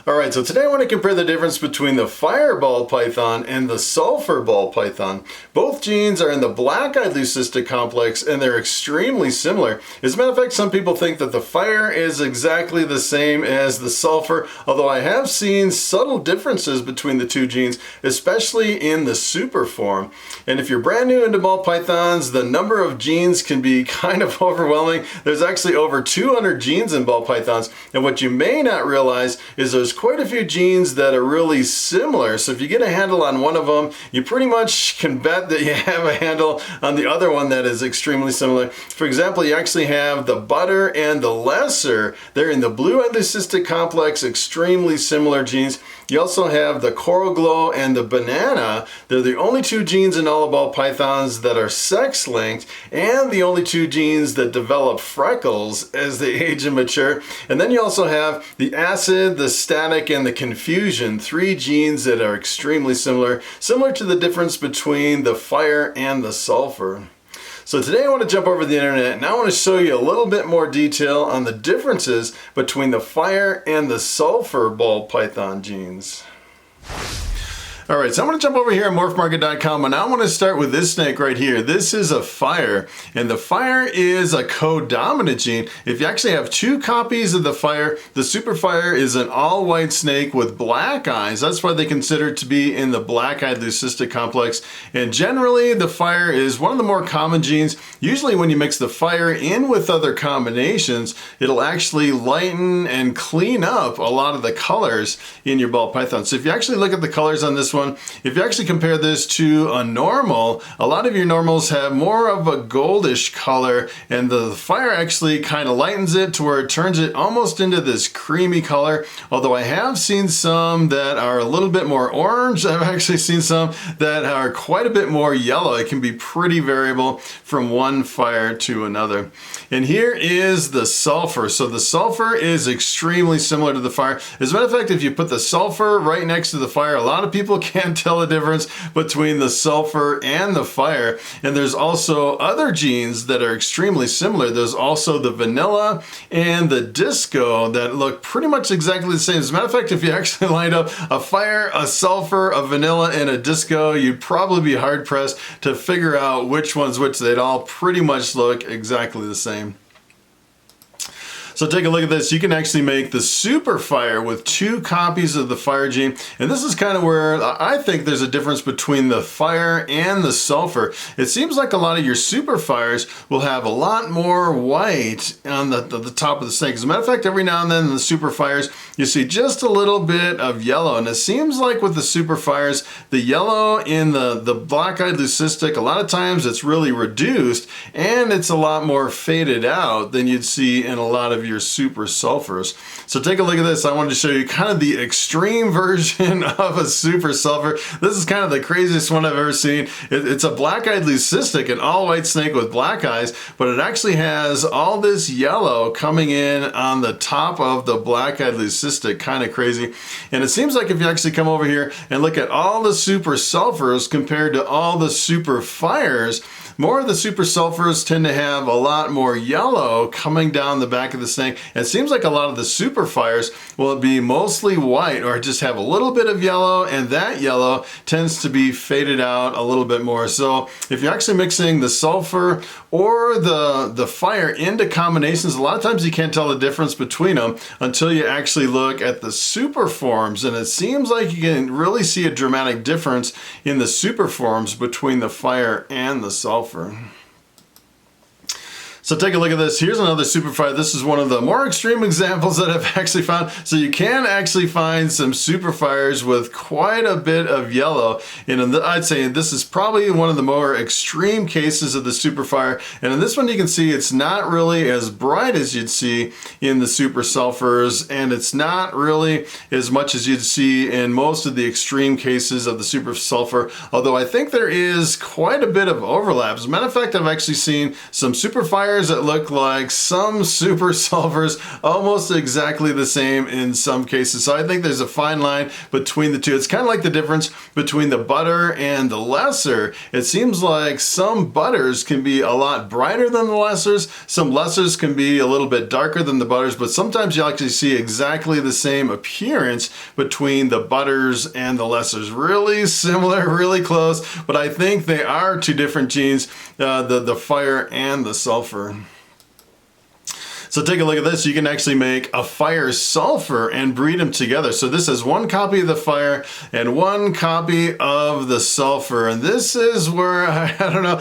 Alright, so today I want to compare the difference between the fire ball python and the sulfur ball python. Both genes are in the black-eyed leucistic complex and they're extremely similar. As a matter of fact, some people think that the fire is exactly the same as the sulfur, although I have seen subtle differences between the two genes, especially in the super form. And if you're brand new into ball pythons, the number of genes can be kind of overwhelming. There's actually over 200 genes in ball pythons, and what you may not realize is there's quite a few genes that are really similar. So if you get a handle on one of them, you pretty much can bet that you have a handle on the other one that is extremely similar. For example, you actually have the butter and the lesser. They're in the blue-eyed leucistic complex, extremely similar genes. You also have the coral glow and the banana. They're the only two genes in all of ball pythons that are sex-linked, and the only two genes that develop freckles as they age and mature. And then you also have the acid, the static, and the confusion, three genes that are extremely similar to the difference between the fire and the sulfur. So today I want to jump over the internet and I want to show you a little bit more detail on the differences between the fire and the sulfur ball python genes. Alright, so I'm going to jump over here at morphmarket.com and I want to start with this snake right here. This is a fire, and the fire is a codominant gene. If you actually have two copies of the fire, the super fire is an all-white snake with black eyes. That's why they consider it to be in the black-eyed leucistic complex. And generally, the fire is one of the more common genes. Usually when you mix the fire in with other combinations, it'll actually lighten and clean up a lot of the colors in your ball python. So if you actually look at the colors on this one, if you actually compare this to a normal, a lot of your normals have more of a goldish color, and the fire actually kind of lightens it to where it turns it almost into this creamy color. Although I have seen some that are a little bit more orange. I've actually seen some that are quite a bit more yellow. It can be pretty variable from one fire to another. And here is the sulfur. So the sulfur is extremely similar to the fire. As a matter of fact, if you put the sulfur right next to the fire, a lot of people can't tell the difference between the sulfur and the fire. And there's also other genes that are extremely similar. There's also the vanilla and the disco that look pretty much exactly the same. As a matter of fact, if you actually lined up a fire, a sulfur, a vanilla, and a disco, you'd probably be hard pressed to figure out which one's which. They'd all pretty much look exactly the same. So take a look at this. You can actually make the super fire with two copies of the fire gene. And this is kind of where I think there's a difference between the fire and the sulfur. It seems like a lot of your super fires will have a lot more white on the top of the snake. As a matter of fact, every now and then in the super fires, you see just a little bit of yellow. And it seems like with the super fires, the yellow in the black-eyed leucistic, a lot of times it's really reduced and it's a lot more faded out than you'd see in a lot of your super sulfurs. So take a look at this. I wanted to show you kind of the extreme version of a super sulfur. This is kind of the craziest one I've ever seen. It's a black-eyed leucistic, an all-white snake with black eyes, but it actually has all this yellow coming in on the top of the black-eyed leucistic. Kind of crazy. And it seems like if you actually come over here and look at all the super sulfurs compared to all the super fires, more of the super sulfurs tend to have a lot more yellow coming down the back of the snake. It seems like a lot of the super fires will be mostly white or just have a little bit of yellow, and that yellow tends to be faded out a little bit more. So if you're actually mixing the sulfur or the fire into combinations, a lot of times you can't tell the difference between them until you actually look at the super forms. And it seems like you can really see a dramatic difference in the super forms between the fire and the sulfur. So take a look at this. Here's another super fire. This is one of the more extreme examples that I've actually found. So you can actually find some super fires with quite a bit of yellow. And I'd say this is probably one of the more extreme cases of the super fire. And in this one you can see it's not really as bright as you'd see in the super sulfurs, and it's not really as much as you'd see in most of the extreme cases of the super sulfur, although I think there is quite a bit of overlap. As a matter of fact, I've actually seen some super fires fires that look like some super sulfurs, almost exactly the same in some cases. So I think there's a fine line between the two. It's kind of like the difference between the butter and the lesser. It seems like some butters can be a lot brighter than the lessers. Some lessers can be a little bit darker than the butters, but sometimes you actually see exactly the same appearance between the butters and the lessers. Really similar, really close, but I think they are two different genes, the fire and the sulfur. So take a look at this. You can actually make a fire sulfur and breed them together. So this is one copy of the fire and one copy of the sulfur. And this is where, I don't know,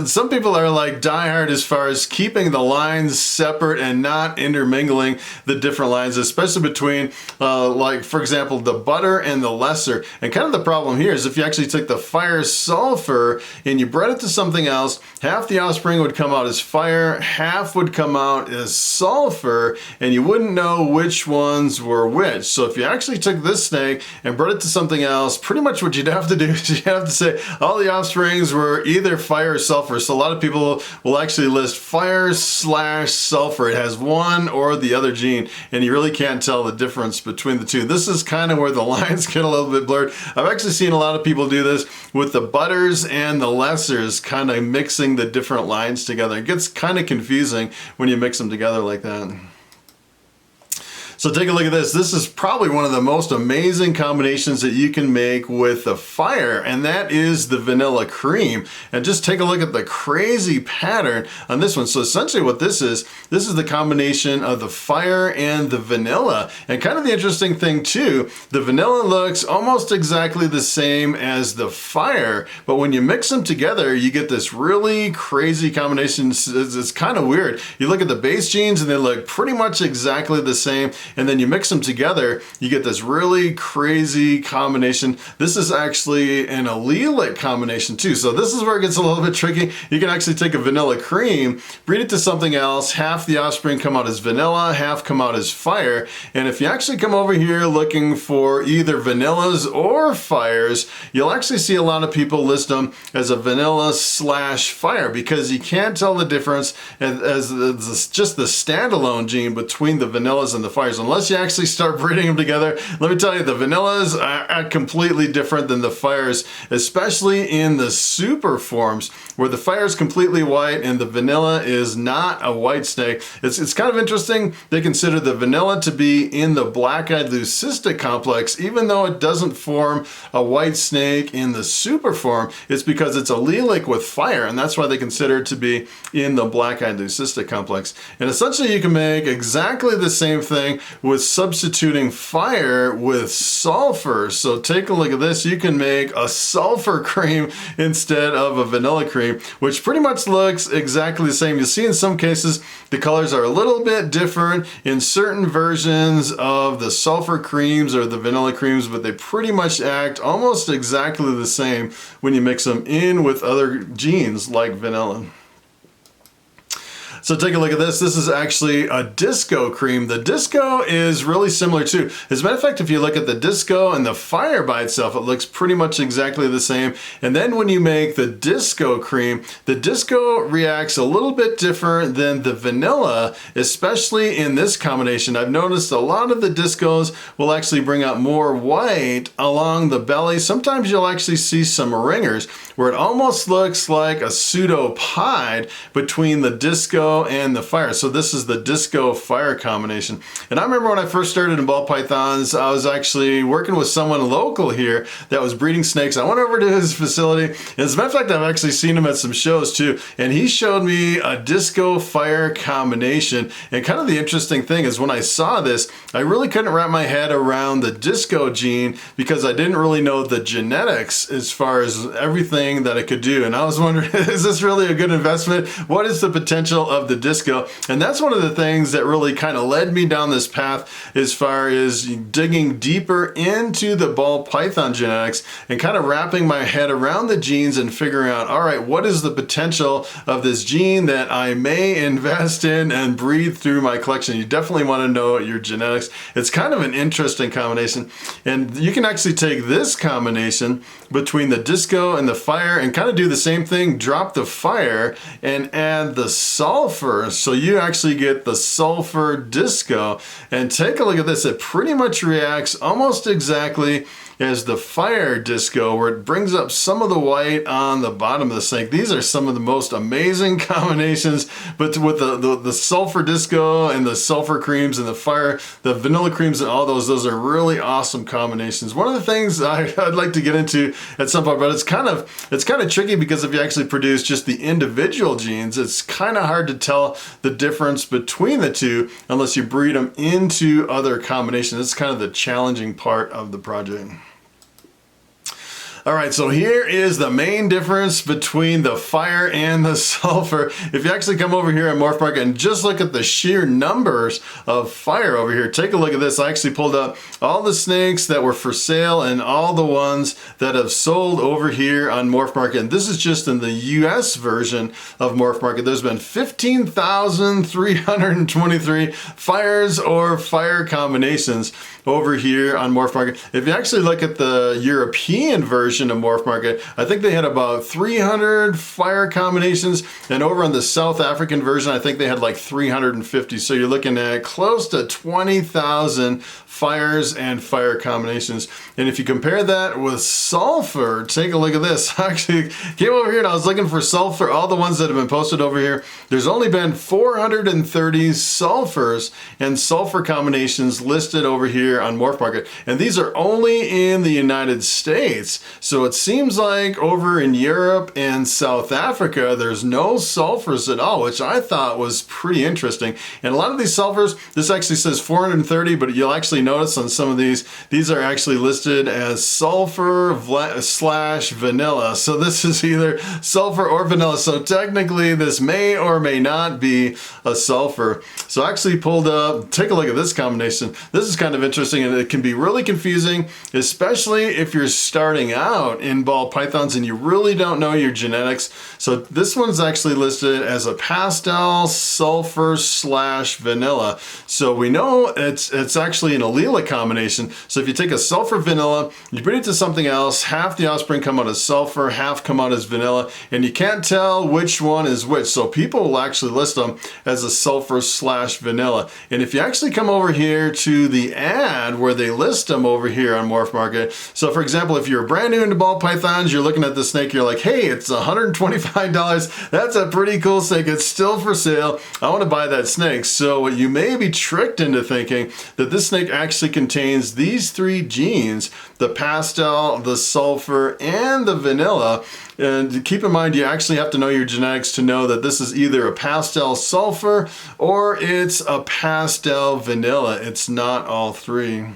some people are like diehard as far as keeping the lines separate and not intermingling the different lines, especially between, like, for example, the butter and the lesser. And kind of the problem here is if you actually took the fire sulfur and you bred it to something else, half the offspring would come out as fire, half would come out as sulfur, and you wouldn't know which ones were which. So if you actually took this snake and bred it to something else, pretty much what you'd have to do is you'd have to say all the offsprings were either fire or sulfur. So a lot of people will actually list fire/sulfur. It has one or the other gene, and you really can't tell the difference between the two. This is kind of where the lines get a little bit blurred. I've actually seen a lot of people do this with the butters and the lessers, kind of mixing the different lines together. It gets kind of confusing when you mix them together like that. So take a look at this. This is probably one of the most amazing combinations that you can make with the fire, and that is the vanilla cream. And just take a look at the crazy pattern on this one. So essentially what this is the combination of the fire and the vanilla. And kind of the interesting thing too, the vanilla looks almost exactly the same as the fire, but when you mix them together, you get this really crazy combination. It's kind of weird. You look at the base genes and they look pretty much exactly the same, and then you mix them together, you get this really crazy combination. This is actually an allelic combination too. So this is where it gets a little bit tricky. You can actually take a vanilla cream, breed it to something else, half the offspring come out as vanilla, half come out as fire. And if you actually come over here looking for either vanillas or fires, you'll actually see a lot of people list them as a vanilla/fire, because you can't tell the difference as just the standalone gene between the vanillas and the fires. Unless you actually start breeding them together, let me tell you, the vanillas are completely different than the fires, especially in the super forms, where the fire is completely white and the vanilla is not a white snake. It's kind of interesting. They consider the vanilla to be in the black-eyed leucistic complex, even though it doesn't form a white snake in the super form. It's because it's allelic with fire, and that's why they consider it to be in the black-eyed leucistic complex. And essentially you can make exactly the same thing with substituting fire with sulfur. So take a look at this. You can make a sulfur cream instead of a vanilla cream, which pretty much looks exactly the same. You'll see in some cases the colors are a little bit different in certain versions of the sulfur creams or the vanilla creams, but they pretty much act almost exactly the same when you mix them in with other genes like vanilla. So take a look at this. This is actually a disco cream. The disco is really similar too. As a matter of fact, if you look at the disco and the fire by itself, it looks pretty much exactly the same. And then when you make the disco cream, the disco reacts a little bit different than the vanilla, especially in this combination. I've noticed a lot of the discos will actually bring out more white along the belly. Sometimes you'll actually see some ringers where it almost looks like a pseudo-pied between the disco and the fire. So this is the disco fire combination. And I remember when I first started in ball pythons, I was actually working with someone local here that was breeding snakes. I went over to his facility. And as a matter of fact, I've actually seen him at some shows too. And he showed me a disco fire combination. And kind of the interesting thing is when I saw this, I really couldn't wrap my head around the disco gene because I didn't really know the genetics as far as everything that it could do. And I was wondering, is this really a good investment? What is the potential of the disco? And that's one of the things that really kind of led me down this path as far as digging deeper into the ball python genetics and kind of wrapping my head around the genes and figuring out, all right, what is the potential of this gene that I may invest in and breed through my collection? You definitely want to know your genetics. It's kind of an interesting combination. And you can actually take this combination between the disco and the fire and kind of do the same thing, drop the fire and add the sulfur sulfur. So you actually get the sulfur disco. And take a look at this. It pretty much reacts almost exactly as the fire disco, where it brings up some of the white on the bottom of the snake. These are some of the most amazing combinations, but with the sulfur disco and the sulfur creams and the fire, the vanilla creams and all those are really awesome combinations. One of the things I'd like to get into at some point, but it's kind of tricky, because if you actually produce just the individual genes, it's kind of hard to tell the difference between the two unless you breed them into other combinations. It's kind of the challenging part of the project. All right, so here is the main difference between the fire and the sulfur. If you actually come over here at Morph Market and just look at the sheer numbers of fire over here, take a look at this. I actually pulled up all the snakes that were for sale and all the ones that have sold over here on Morph Market. And this is just in the US version of Morph Market. There's been 15,323 fires or fire combinations over here on Morph Market. If you actually look at the European version of Morph Market, I think they had about 300 fire combinations, and over on the South African version, I think they had like 350. So you're looking at close to 20,000 fires and fire combinations. And if you compare that with sulfur, take a look at this. I actually came over here and I was looking for sulfur, all the ones that have been posted over here. There's only been 430 sulfurs and sulfur combinations listed over here on Morph Market. And these are only in the United States. So it seems like over in Europe and South Africa, there's no sulfurs at all, which I thought was pretty interesting. And a lot of these sulfurs, this actually says 430, but you'll actually notice on some of these are actually listed as sulfur / vanilla. So this is either sulfur or vanilla. So technically this may or may not be a sulfur. So I actually pulled up, take a look at this combination. This is kind of interesting, and it can be really confusing, especially if you're starting out in ball pythons and you really don't know your genetics. So this one's actually listed as a pastel sulfur / vanilla. So we know it's actually an allele combination. So if you take a sulfur vanilla, you breed it to something else, half the offspring come out as sulfur, half come out as vanilla, and you can't tell which one is which. So people will actually list them as a sulfur / vanilla. And if you actually come over here to the ad where they list them over here on Morph Market, so for example, if you're brand new into ball pythons, you're looking at the snake, you're like, hey, it's $125. That's a pretty cool snake. It's still for sale. I want to buy that snake. So you may be tricked into thinking that this snake actually contains these three genes, the pastel, the sulfur, and the vanilla. And keep in mind, you actually have to know your genetics to know that this is either a pastel sulfur or it's a pastel vanilla. It's not all three.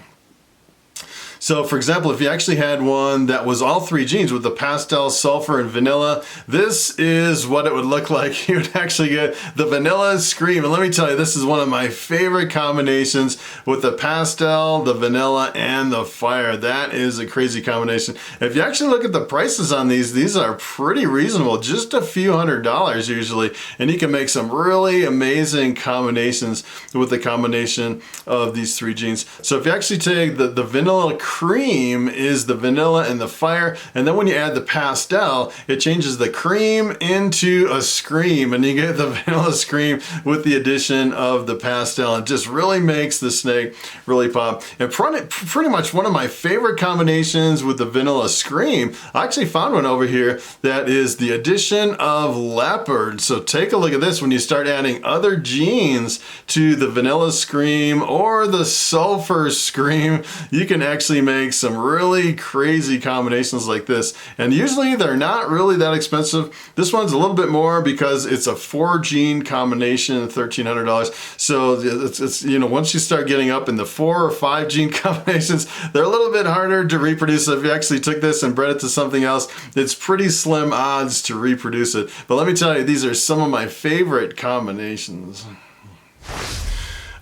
So for example, if you actually had one that was all three genes with the pastel, sulfur, and vanilla, this is what it would look like. You would actually get the vanilla scream. And let me tell you, this is one of my favorite combinations with the pastel, the vanilla, and the fire. That is a crazy combination. If you actually look at the prices on these are pretty reasonable, just a few $100s usually. And you can make some really amazing combinations with the combination of these three genes. So if you actually take the vanilla cream is the vanilla and the fire, and then when you add the pastel, it changes the cream into a scream, and you get the vanilla scream with the addition of the pastel. It just really makes the snake really pop. And pretty much one of my favorite combinations with the vanilla scream, I actually found one over here that is the addition of leopard. So take a look at this. When you start adding other genes to the vanilla scream or the sulfur scream, you can actually make some really crazy combinations like this. And usually they're not really that expensive. This one's a little bit more because it's a 4-gene combination, $1,300. So it's you know, once you start getting up in the 4 or 5 gene combinations, they're a little bit harder to reproduce. So if you actually took this and bred it to something else, it's pretty slim odds to reproduce it. But let me tell you, these are some of my favorite combinations.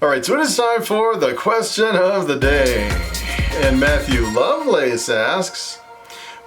All right, so it is time for the question of the day. And Matthew Lovelace asks,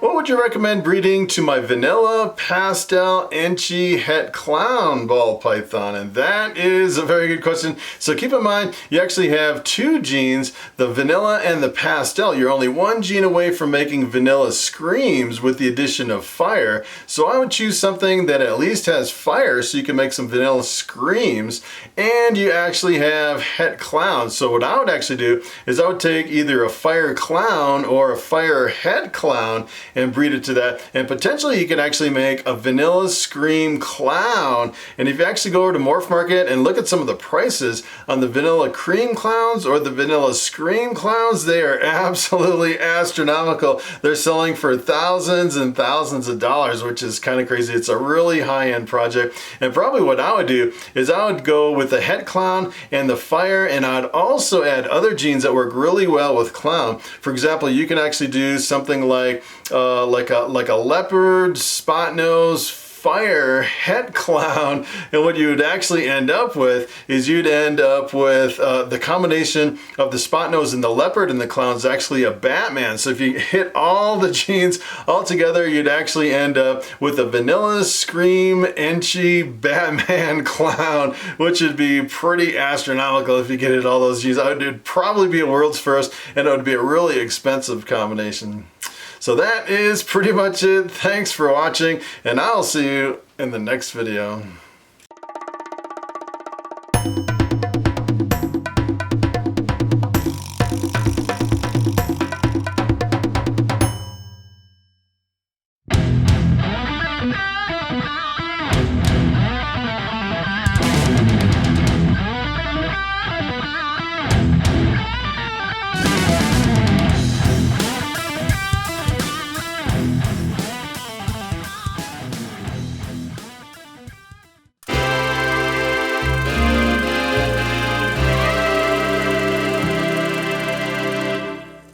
what would you recommend breeding to my vanilla, pastel, inchy, het clown ball python? And that is a very good question. So keep in mind, you actually have two genes, the vanilla and the pastel. You're only one gene away from making vanilla screams with the addition of fire. So I would choose something that at least has fire so you can make some vanilla screams, and you actually have het clown. So what I would actually do is I would take either a fire clown or a fire het clown and breed it to that, and potentially you can actually make a vanilla scream clown. And if you actually go over to Morph Market and look at some of the prices on the vanilla cream clowns or the vanilla scream clowns, they are absolutely astronomical. They're selling for thousands and thousands of dollars, which is kind of crazy. It's a really high-end project. And probably what I would do is I would go with the het clown and the fire, and I'd also add other genes that work really well with clown. For example, you can actually do something like a leopard, spot nose, fire, het clown, and what you would actually end up with is you'd end up with the combination of the spot nose and the leopard and the clown is actually a Batman. So if you hit all the genes all together, you'd actually end up with a vanilla scream inchy Batman clown, which would be pretty astronomical if you get it all those genes. It would probably be a world's first, and it would be a really expensive combination. So that is pretty much it. Thanks for watching, and I'll see you in the next video.